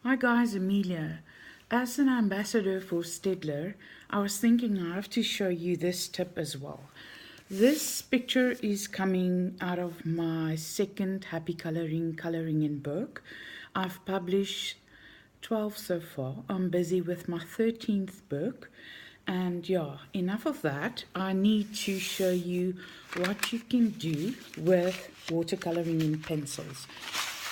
Hi guys, Amelia. As an ambassador for Staedtler, I was thinking I have to show you this tip as well. This picture is coming out of my second Happy Coloring in book. I've published 12 so far. I'm busy with my 13th book. And yeah, enough of that. I need to show you what you can do with watercoloring in pencils.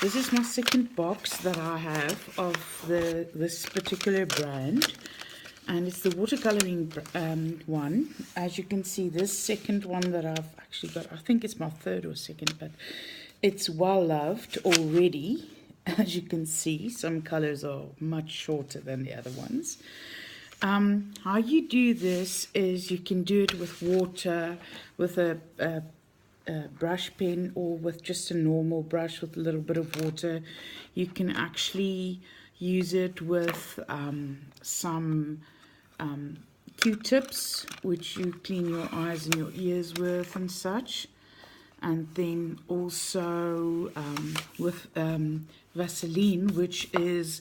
This is my second box that I have of this particular brand, and it's the watercoloring one. As you can see, this second one that I've actually got, I think it's my third or second, but it's well loved already. As you can see, some colors are much shorter than the other ones. How you do this is you can do it with water, with a brush pen, or with just a normal brush with a little bit of water. You can actually use it with some Q-tips, which you clean your eyes and your ears with and such. And then also with Vaseline, which is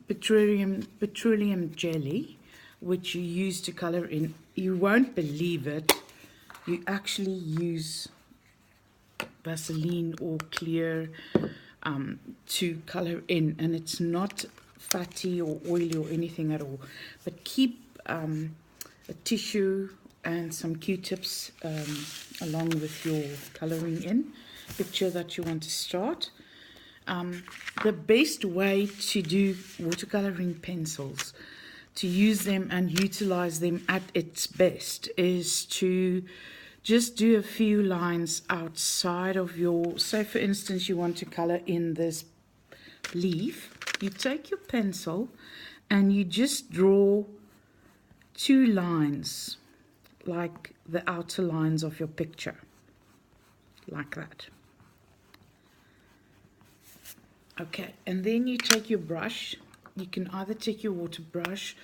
petroleum jelly, which you use to color in. You won't believe it, you actually use Vaseline or clear to color in, and it's not fatty or oily or anything at all. But keep a tissue and some Q-tips along with your coloring in picture that you want to start. The best way to do watercoloring pencils, to use them and utilize them at its best, is to just do a few lines outside of your, say for instance you want to color in this leaf. You take your pencil and you just draw 2 lines, like the outer lines of your picture, like that. Okay, and then you take your brush. You can either take your water brush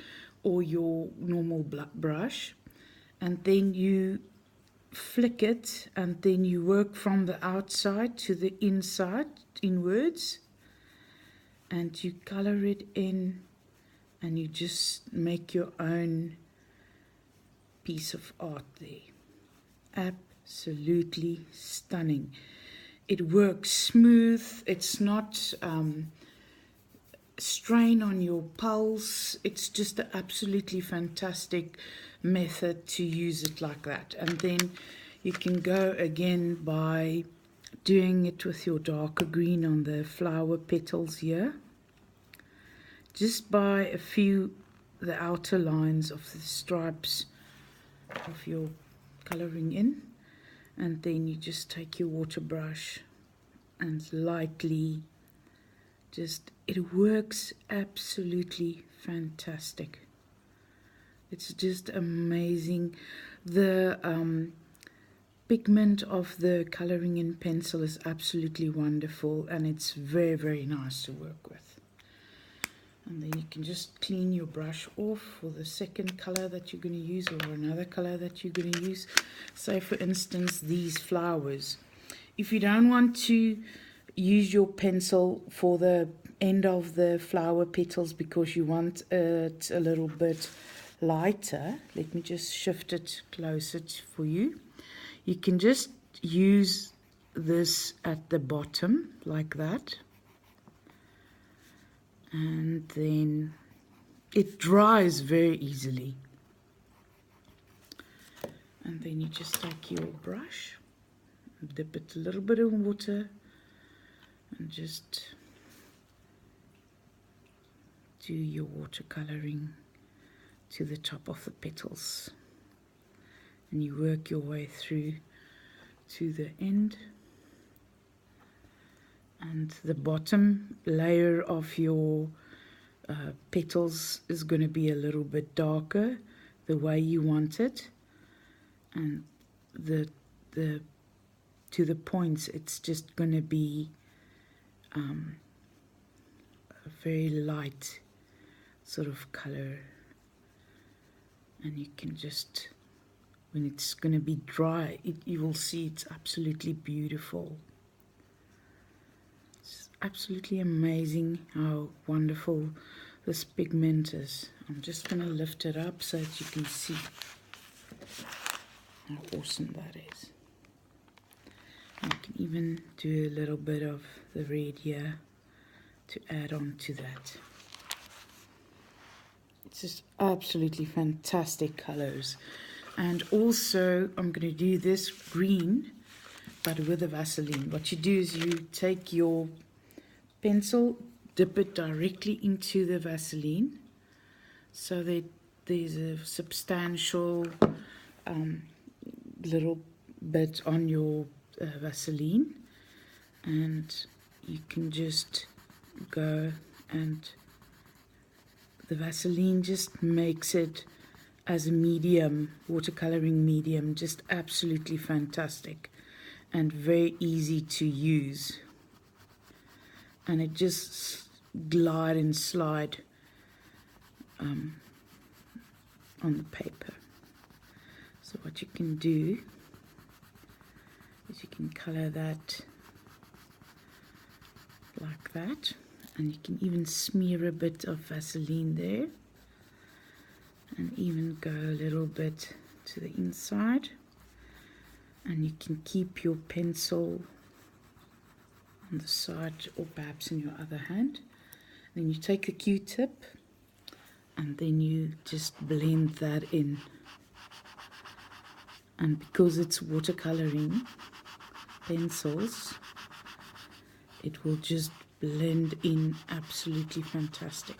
or your normal brush, and then you flick it, and then you work from the outside to the inside, inwards, and you color it in, and you just make your own piece of art there. Absolutely stunning. It works smooth. It's not strain on your pulse. It's just an absolutely fantastic method to use it like that. And then you can go again by doing it with your darker green on the flower petals here, just by a few, the outer lines of the stripes of your coloring in. And then you just take your water brush and lightly just, it works absolutely fantastic. It's just amazing. The pigment of the coloring in pencil is absolutely wonderful, and it's very, very nice to work with. And then you can just clean your brush off for the second color that you're going to use, or another color that you're going to use. Say for instance these flowers. If you don't want to use your pencil for the end of the flower petals because you want it a little bit lighter, let me just shift it closer for you. You can just use this at the bottom like that. And then it dries very easily. And then you just take your brush, dip it a little bit in water, and just do your watercoloring to the top of the petals. And you work your way through to the end. And the bottom layer of your petals is going to be a little bit darker, the way you want it, and to the points it's just going to be a very light sort of color. And you can just, when it's going to be dry, you will see it's absolutely beautiful. It's absolutely amazing how wonderful this pigment is. I'm just going to lift it up so that you can see how awesome that is. You can even do a little bit of the red here to add on to that. It's just absolutely fantastic colors. And also I'm going to do this green but with a Vaseline. What you do is you take your pencil, dip it directly into the Vaseline so that there's a substantial little bit on your Vaseline, and you can just go, and the Vaseline just makes it as a medium, watercoloring medium, just absolutely fantastic and very easy to use, and it just glide and slide on the paper. So what you can do is you can color that like that, and you can even smear a bit of Vaseline there and even go a little bit to the inside, and you can keep your pencil on the side or perhaps in your other hand. Then you take a Q-tip and then you just blend that in, and because it's watercoloring pencils, it will just blend in absolutely fantastic.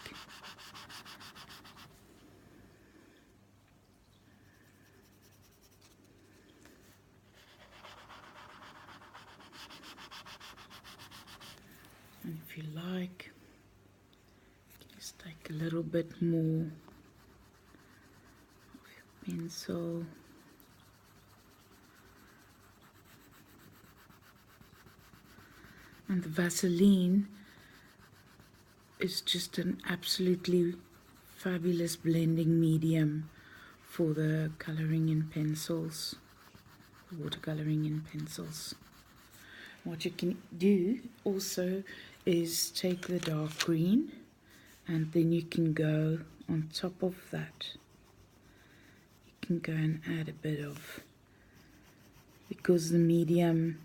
And if you like, just take a little bit more of your pencil. And the Vaseline is just an absolutely fabulous blending medium for the coloring in pencils, watercoloring in pencils. What you can do also is take the dark green, and then you can go on top of that. You can go and add a bit of, because the medium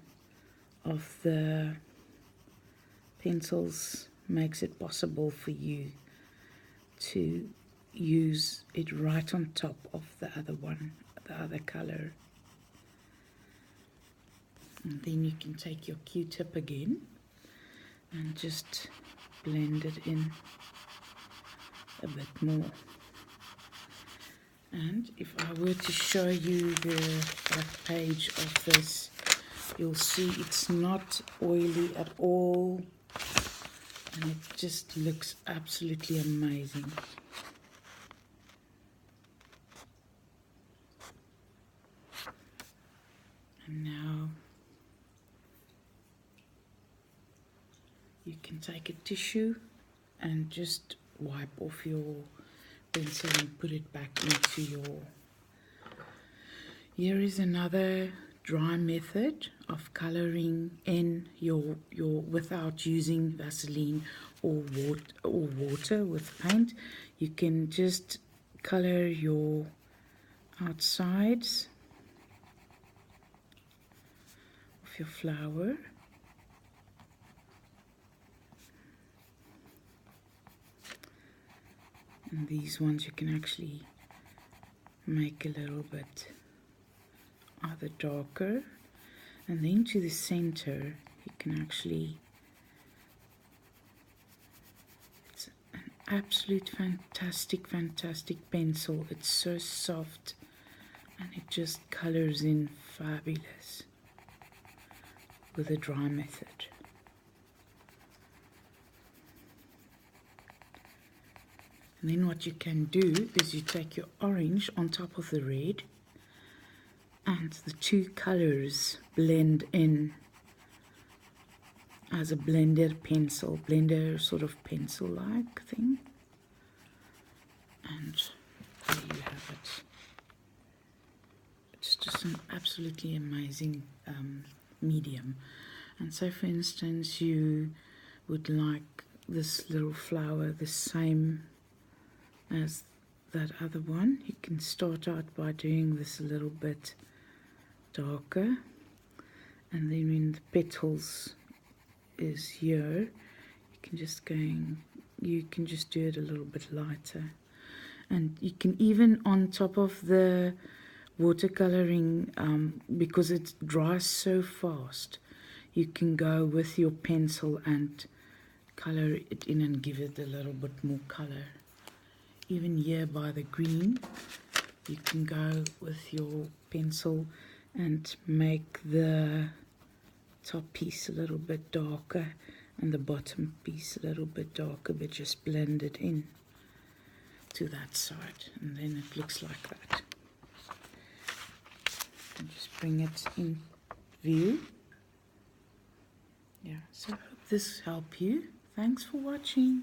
of the pencils makes it possible for you to use it right on top of the other one, the other color. And then you can take your Q-tip again and just blend it in a bit more. And if I were to show you the back page of this, you'll see it's not oily at all, and it just looks absolutely amazing. And now you can take a tissue and just wipe off your pencil and put it back into your... Here is another dry method of coloring in your without using Vaseline or water with paint. You can just color your outsides of your flower. And these ones you can actually make a little bit either darker, and then to the center you can actually, it's an absolute fantastic pencil. It's so soft and it just colors in fabulous with a dry method. And then what you can do is you take your orange on top of the red, and the two colors blend in as a blender sort of pencil-like thing. And there you have it. It's just an absolutely amazing medium. And so, for instance, you would like this little flower the same as that other one, you can start out by doing this a little bit darker, and then when the petals is here, you can just do it a little bit lighter. And you can even, on top of the watercoloring, because it dries so fast, you can go with your pencil and color it in and give it a little bit more color. Even here by the green, you can go with your pencil and make the top piece a little bit darker and the bottom piece a little bit darker, but just blend it in to that side, and then it looks like that. And just bring it in view. Yeah, so I hope this helped you. Thanks for watching.